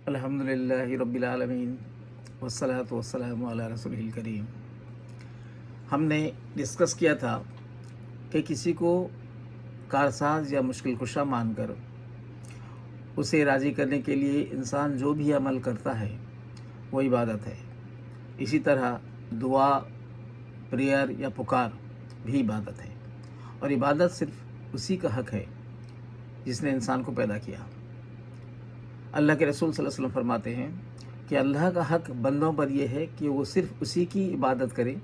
अल्हम्दुलिल्लाहि रब्बिल आलमीन वस्सलातु वस्सलामु अला रसूलिल करीम। हमने डिस्कस किया था कि किसी को कारसाज या मुश्किल कुशा मानकर उसे राज़ी करने के लिए इंसान जो भी अमल करता है वो इबादत है। इसी तरह दुआ, प्रेयर या पुकार भी इबादत है, और इबादत सिर्फ उसी का हक़ है जिसने इंसान को पैदा किया। अल्लाह के रसूल सल्लल्लाहु अलैहि वसल्लम फरमाते हैं कि अल्लाह का हक़ बंदों पर यह है कि वो सिर्फ़ उसी की इबादत करे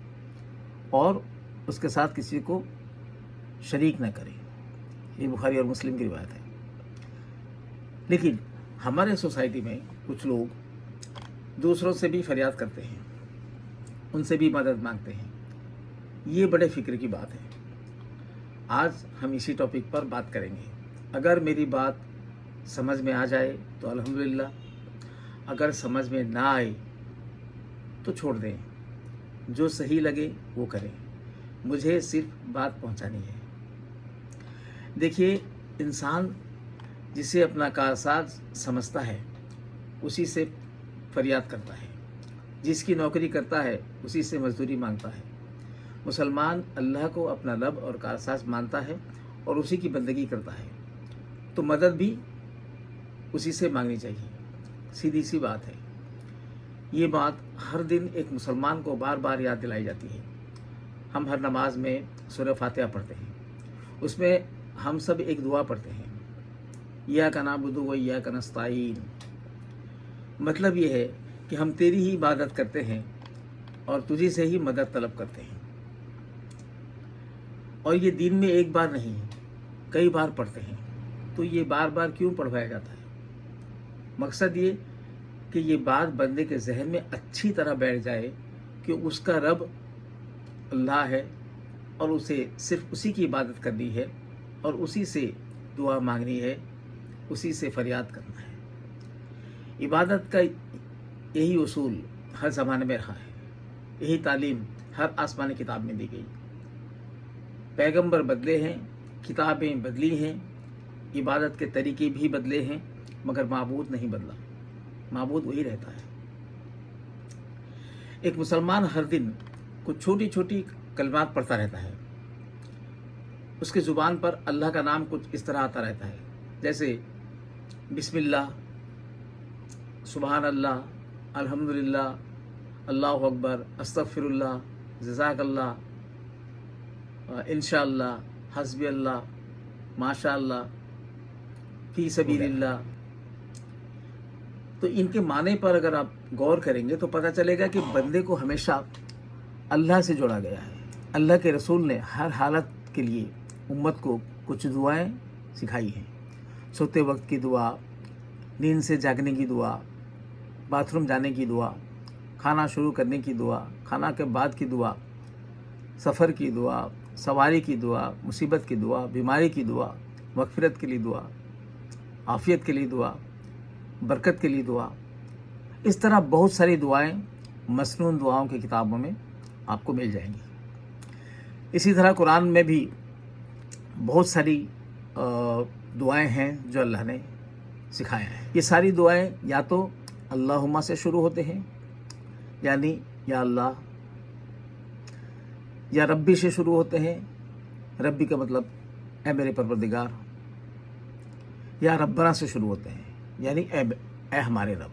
और उसके साथ किसी को शरीक न करे। ये बुखारी और मुस्लिम की रिवायत है। लेकिन हमारे सोसाइटी में कुछ लोग दूसरों से भी फरियाद करते हैं, उनसे भी मदद मांगते हैं। ये बड़े फ़िक्र की बात है। आज हम इसी टॉपिक पर बात करेंगे। अगर मेरी बात समझ में आ जाए तो अल्हम्दुलिल्लाह, अगर समझ में ना आए तो छोड़ दें। जो सही लगे वो करें, मुझे सिर्फ बात पहुंचानी है। देखिए, इंसान जिसे अपना कारसाज समझता है उसी से फरियाद करता है, जिसकी नौकरी करता है उसी से मजदूरी मांगता है। मुसलमान अल्लाह को अपना रब और कारसाज मानता है और उसी की बंदगी करता है, तो मदद भी उसी से मांगनी चाहिए। सीधी सी बात है। ये बात हर दिन एक मुसलमान को बार बार याद दिलाई जाती है। हम हर नमाज में सूरह फातिहा पढ़ते हैं, उसमें हम सब एक दुआ पढ़ते हैं, इय्याका नअबुदु व इय्याका नस्तईन। मतलब ये है कि हम तेरी ही इबादत करते हैं और तुझी से ही मदद तलब करते हैं। और ये दिन में एक बार नहीं, कई बार पढ़ते हैं। तो ये बार बार क्यों पढ़वाया जाता है? मकसद ये कि ये बात बंदे के जहन में अच्छी तरह बैठ जाए कि उसका रब अल्लाह है और उसे सिर्फ उसी की इबादत करनी है और उसी से दुआ मांगनी है, उसी से फरियाद करना है। इबादत का यही उसूल हर ज़माने में रहा है। यही तालीम हर आसमानी किताब में दी गई। पैगंबर बदले हैं, किताबें बदली हैं, इबादत के तरीके भी बदले हैं, मगर माबूद नहीं बदला। माबूद वही रहता है। एक मुसलमान हर दिन कुछ छोटी छोटी कलमात पढ़ता रहता है। उसके ज़ुबान पर अल्लाह का नाम कुछ इस तरह आता रहता है, जैसे बिस्मिल्लाह, सुबहान अल्लाह, अल्हम्दुलिल्लाह, अल्लाहु अकबर, अस्तगफिरुल्लाह, जज़ाकल्लाह, इंशाअल्लाह, हस्बी अल्लाह, माशाअल्लाह, फी सबीलिल्लाह। तो इनके माने पर अगर आप गौर करेंगे तो पता चलेगा कि बंदे को हमेशा अल्लाह से जोड़ा गया है। अल्लाह के रसूल ने हर हालत के लिए उम्मत को कुछ दुआएं सिखाई हैं। सोते वक्त की दुआ, नींद से जागने की दुआ, बाथरूम जाने की दुआ, खाना शुरू करने की दुआ, खाना के बाद की दुआ, सफ़र की दुआ, सवारी की दुआ, मुसीबत की दुआ, बीमारी की दुआ, मग़फ़िरत के लिए दुआ, आफ़ियत के लिए दुआ, बरकत के लिए दुआ। इस तरह बहुत सारी दुआएं मसनून दुआओं की किताबों में आपको मिल जाएंगी। इसी तरह कुरान में भी बहुत सारी दुआएं हैं जो अल्लाह ने सिखाया है। ये सारी दुआएं या तो अल्लाहुम्मा से शुरू होते हैं, यानी या अल्लाह, या रब्बी से शुरू होते हैं। रब्बी का मतलब ए मेरे परवरदिगार, या रब्बना से शुरू होते हैं, यानी ए हमारे रब,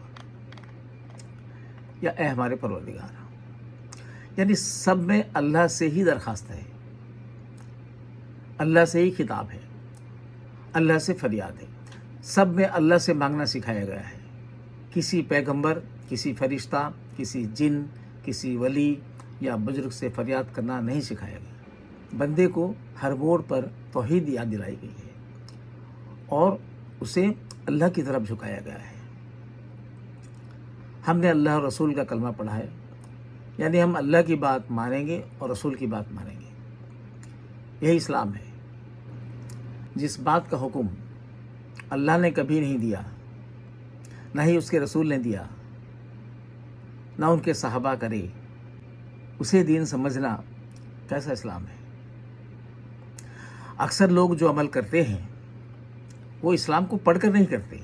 या ए हमारे परवरदिगार। यानी सब में अल्लाह से ही दरख्वास्त है, अल्लाह से ही खिताब है, अल्लाह से फरियाद है। सब में अल्लाह से मांगना सिखाया गया है। किसी पैगंबर, किसी फरिश्ता, किसी जिन, किसी वली या बुजुर्ग से फरियाद करना नहीं सिखाया गया। बंदे को हर मोड़ पर तौहीद याद दिलाई गई है और उसे अल्लाह की तरफ झुकाया गया है। हमने अल्लाह और रसूल का कलमा पढ़ा है, यानी हम अल्लाह की बात मानेंगे और रसूल की बात मानेंगे। यही इस्लाम है। जिस बात का हुक्म अल्लाह ने कभी नहीं दिया, ना ही उसके रसूल ने दिया, ना उनके सहाबा करे, उसे दीन समझना कैसा इस्लाम है? अक्सर लोग जो अमल करते हैं वो इस्लाम को पढ़कर नहीं करते,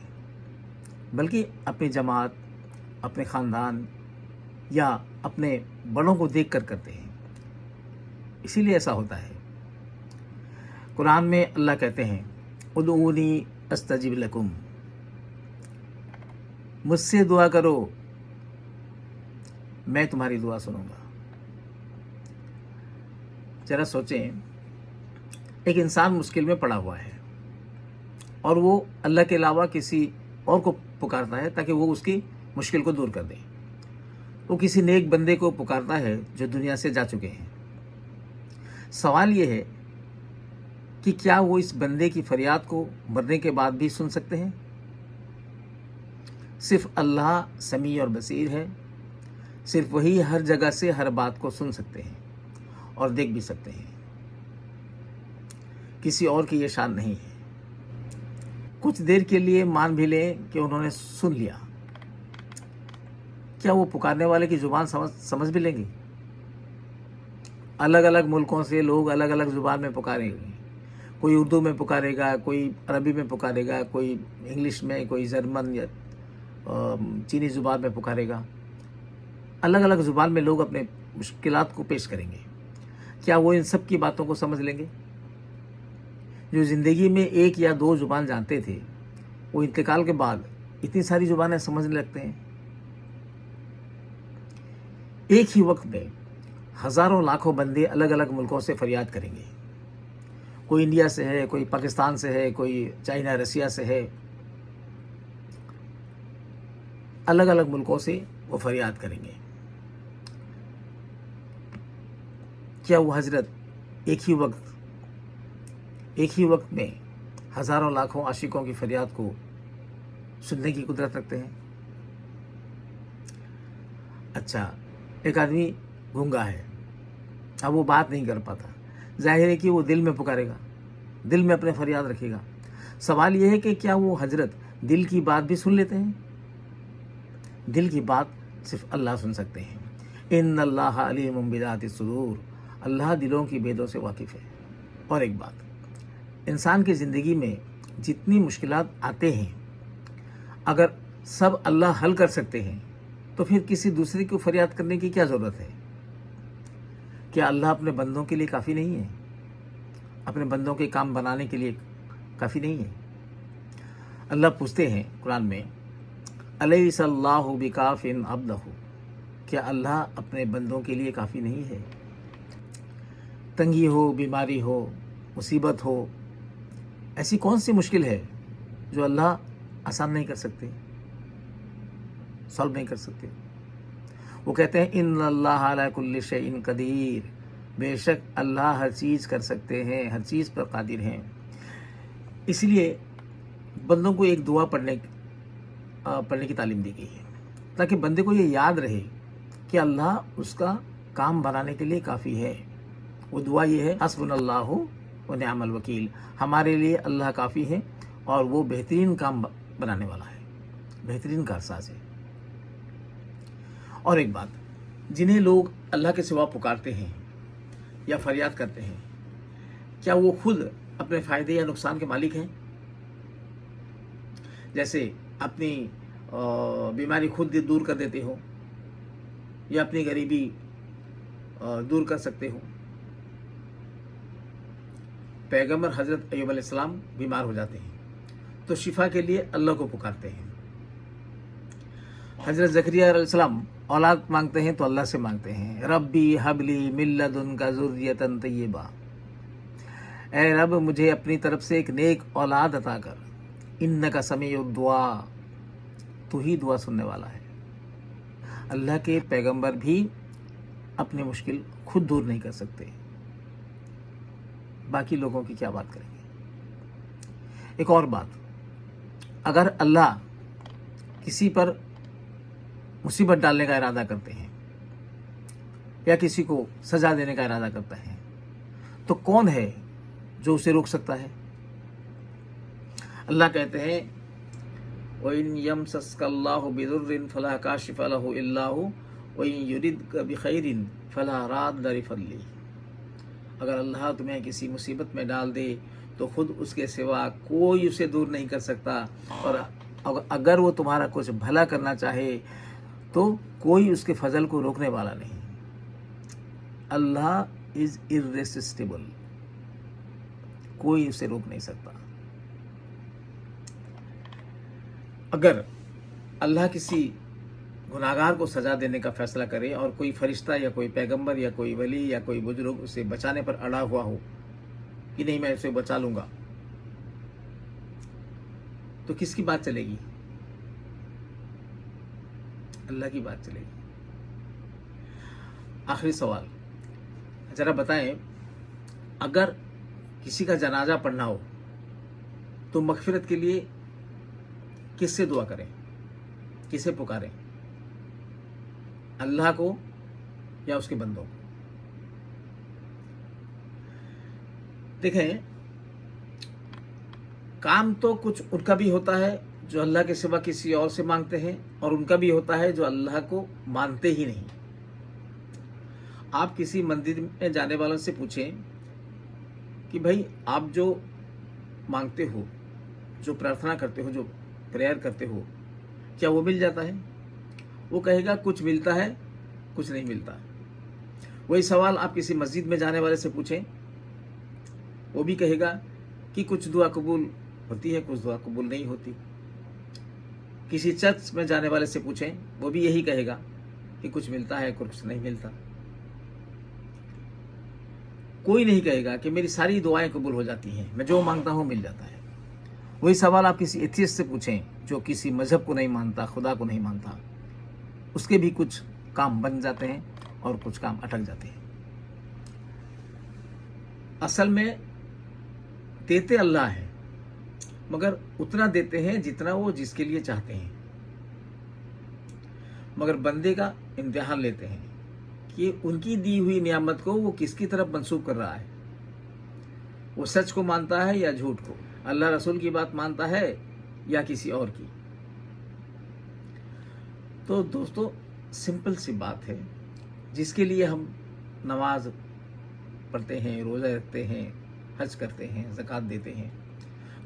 बल्कि अपनी जमात, अपने ख़ानदान या अपने बड़ों को देख कर करते हैं, इसीलिए ऐसा होता है। कुरान में अल्लाह कहते हैं उदऊनी अस्तजिब लकुम, मुझसे दुआ करो मैं तुम्हारी दुआ सुनूंगा। जरा सोचें, एक इंसान मुश्किल में पड़ा हुआ है और वो अल्लाह के अलावा किसी और को पुकारता है ताकि वो उसकी मुश्किल को दूर कर दे। वो किसी नेक बंदे को पुकारता है जो दुनिया से जा चुके हैं। सवाल ये है कि क्या वो इस बंदे की फरियाद को मरने के बाद भी सुन सकते हैं? सिर्फ अल्लाह समी और बसीर है, सिर्फ वही हर जगह से हर बात को सुन सकते हैं और देख भी सकते हैं। किसी और की ये शान नहीं है। कुछ देर के लिए मान भी लें कि उन्होंने सुन लिया, क्या वो पुकारने वाले की ज़ुबान समझ भी लेंगे? अलग अलग मुल्कों से लोग अलग अलग ज़ुबान में पुकारेंगे। कोई उर्दू में पुकारेगा, कोई अरबी में पुकारेगा, कोई इंग्लिश में, कोई जर्मन या चीनी ज़ुबान में पुकारेगा। अलग अलग ज़ुबान में लोग अपने मुश्किलात को पेश करेंगे। क्या वो इन सब की बातों को समझ लेंगे? जो ज़िंदगी में एक या दो ज़ुबान जानते थे, वो इंतकाल के बाद इतनी सारी ज़ुबानें समझने लगते हैं। एक ही वक्त में हज़ारों लाखों बंदे अलग अलग मुल्कों से फरियाद करेंगे। कोई इंडिया से है, कोई पाकिस्तान से है, कोई चाइना रसिया से है। अलग अलग मुल्कों से वो फरियाद करेंगे। क्या वो हजरत एक ही वक्त में हज़ारों लाखों आशिकों की फरियाद को सुनने की कुदरत रखते हैं? अच्छा, एक आदमी गूंगा है, अब वो बात नहीं कर पाता। जाहिर है कि वो दिल में पुकारेगा, दिल में अपने फरियाद रखेगा। सवाल ये है कि क्या वो हजरत दिल की बात भी सुन लेते हैं? दिल की बात सिर्फ अल्लाह सुन सकते हैं। इन्नल्लाह अलीमुम बिज़ाति सुदूर, अल्लाह दिलों की भेदों से वाकिफ़ है। और एक बात, इंसान की ज़िंदगी में जितनी मुश्किलात आते हैं, अगर सब अल्लाह हल कर सकते हैं तो फिर किसी दूसरे को फरियाद करने की क्या ज़रूरत है? क्या अल्लाह अपने बंदों के लिए काफ़ी नहीं है? अपने बंदों के काम बनाने के लिए काफ़ी नहीं है? अल्लाह पूछते हैं कुरान में, अलैहिस्सलाहु बिकाफ़िन अब्दहु, क्या अल्लाह अपने बंदों के लिए काफ़ी नहीं है? तंगी हो, बीमारी हो, मुसीबत हो, ऐसी कौन सी मुश्किल है जो अल्लाह आसान नहीं कर सकते, सॉल्व नहीं कर सकते? वो कहते हैं इन्नल्लाह अला कुल्लि शैइन कदीर, बेशक अल्लाह हर चीज़ कर सकते हैं, हर चीज़ पर कादिर हैं। इसलिए बंदों को एक दुआ पढ़ने की तालीम दी गई है ताकि बंदे को ये याद रहे कि अल्लाह उसका काम बनाने के लिए काफ़ी है। वो दुआ ये है, हस्बुनल्लाहु व निअमल वकील, हमारे लिए अल्लाह काफ़ी है और वो बेहतरीन काम बनाने वाला है, बेहतरीन कारसाज है। और एक बात, जिन्हें लोग अल्लाह के सिवा पुकारते हैं या फरियाद करते हैं, क्या वो खुद अपने फ़ायदे या नुकसान के मालिक हैं? जैसे अपनी बीमारी खुद दूर कर देते हो या अपनी गरीबी दूर कर सकते हो। पैगंबर हज़रत अय्यूब अलैहिस्सलाम बीमार हो जाते हैं तो शिफा के लिए अल्लाह को पुकारते हैं। हज़रत ज़करिया अलैहिस्सलाम औलाद मांगते हैं तो अल्लाह से मांगते हैं, रब्बी हबली मिन लदुनका ज़ुर्रियतन तय्यबा, ऐ रब मुझे अपनी तरफ से एक नेक औलाद अता कर, इन्नका समीउद दुआ, तू ही दुआ सुनने वाला है। अल्लाह के पैगंबर भी अपनी मुश्किल खुद दूर नहीं कर सकते, बाकी लोगों की क्या बात करेंगे। एक और बात, अगर अल्लाह किसी पर मुसीबत डालने का इरादा करते हैं या किसी को सज़ा देने का इरादा करता है तो कौन है जो उसे रोक सकता है? अल्लाह कहते हैं, वइन यमसस्कल्लाहु बिदुर्रिन फला काशिफा लहु इल्ला हु वइन युरिदका बिखैरिन फला राद्दा लिफज़लिही, अगर अल्लाह तुम्हें किसी मुसीबत में डाल दे तो खुद उसके सिवा कोई उसे दूर नहीं कर सकता, और अगर वो तुम्हारा कुछ भला करना चाहे तो कोई उसके फजल को रोकने वाला नहीं। अल्लाह इज इर्रेसिस्टिबल, कोई उसे रोक नहीं सकता। अगर अल्लाह किसी गुनाहगार को सजा देने का फैसला करे और कोई फरिश्ता या कोई पैगंबर या कोई वली या कोई बुजुर्ग उसे बचाने पर अड़ा हुआ हो कि नहीं मैं उसे बचा लूंगा, तो किसकी बात चलेगी? अल्लाह की बात चलेगी। आखिरी सवाल, जरा बताएं, अगर किसी का जनाजा पढ़ना हो तो मगफिरत के लिए किससे दुआ करें, किसे पुकारें? अल्लाह को या उसके बंदों को? देखें, काम तो कुछ उनका भी होता है जो अल्लाह के सिवा किसी और से मांगते हैं, और उनका भी होता है जो अल्लाह को मानते ही नहीं। आप किसी मंदिर में जाने वालों से पूछें कि भाई आप जो मांगते हो, जो प्रार्थना करते हो, जो प्रेयर करते हो, क्या वो मिल जाता है? वो कहेगा कुछ मिलता है, कुछ नहीं मिलता। वही सवाल आप किसी मस्जिद में जाने वाले से पूछें, वो भी कहेगा कि कुछ दुआ कबूल होती है, कुछ दुआ कबूल नहीं होती। किसी चर्च में जाने वाले से पूछें, वो भी यही कहेगा कि कुछ मिलता है, कुछ नहीं मिलता। कोई नहीं कहेगा कि मेरी सारी दुआएं कबूल हो जाती हैं, मैं जो मांगता हूं मिल जाता है। वही सवाल आप किसी एथियस्ट से पूछें जो किसी मजहब को नहीं मानता, खुदा को नहीं मानता, उसके भी कुछ काम बन जाते हैं और कुछ काम अटक जाते हैं। असल में देते अल्लाह है, मगर उतना देते हैं जितना वो जिसके लिए चाहते हैं। मगर बंदे का इम्तिहान लेते हैं कि उनकी दी हुई नियामत को वो किसकी तरफ मंसूब कर रहा है। वो सच को मानता है या झूठ को, अल्लाह रसूल की बात मानता है या किसी और की। तो दोस्तों, सिंपल सी बात है, जिसके लिए हम नमाज पढ़ते हैं, रोज़ा रखते हैं, हज करते हैं, ज़कात देते हैं,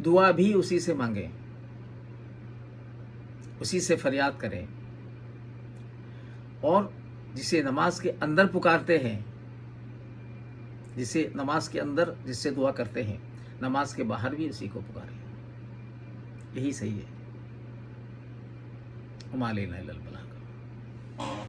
दुआ भी उसी से मांगें, उसी से फरियाद करें। और जिसे नमाज के अंदर पुकारते हैं, जिसे नमाज के अंदर जिससे दुआ करते हैं, नमाज के बाहर भी उसी को पुकारें। यही सही है। उमा अलैना इल्लल बलाग।